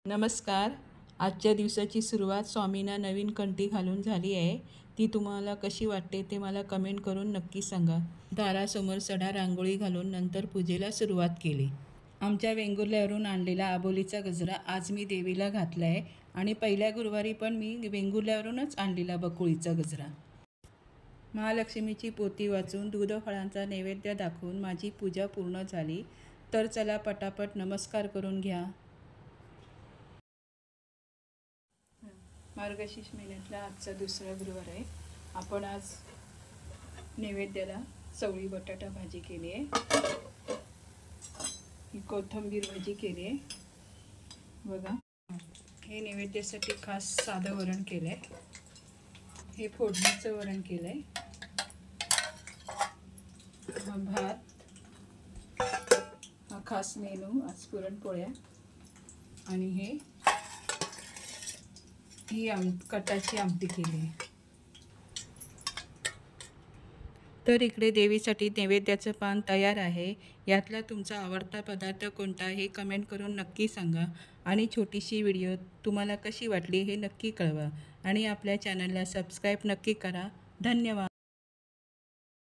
नमस्कार. आजच्या दिवसाची सुरुवात स्वामींना नवीन कंठी घालून झाली आहे. ती तुम्हाला कशी वाटते ते मला कमेंट करून नक्की सांगा. दारासमोर सडा रांगोळी घालून नंतर पूजेला सुरुवात केली. आमच्या वेंगुर्ल्यावरून आणलेला आबोलीचा गजरा आज मी देवीला घातला आहे आणि पहिल्या गुरुवारी पण मी वेंगुर्ल्यावरूनच आणलेला बकुळीचा गजरा. महालक्ष्मीची पोथी वाचून दूध फळांचा नैवेद्य दाखवून माझी पूजा पूर्ण झाली. तर चला पटापट नमस्कार करून घ्या. मार्गशीर्ष महिन्यातला आजचा दुसरा गुरुवार आहे. आपण आज नैवेद्याला चवळी बटाटा भाजी केली आहे, ही कोथिंबीर भाजी केली आहे बघा. हे नैवेद्यासाठी खास साधं वरण केलं आहे. हे फोडणीचं वरण केलं आहे. हा भात, हा खास मेनू आज पुरणपोळ्या आणि ही कटाची आमटी केली आहे. तर इकडे देवीसाठी नैवेद्याचं पान तयार आहे. यातला तुमचा आवडता पदार्थ कोणता हे कमेंट करून नक्की सांगा. आणि छोटीशी व्हिडिओ तुम्हाला कशी वाटली हे नक्की कळवा. आणि आपल्या चॅनलला सबस्क्राईब नक्की करा. धन्यवाद.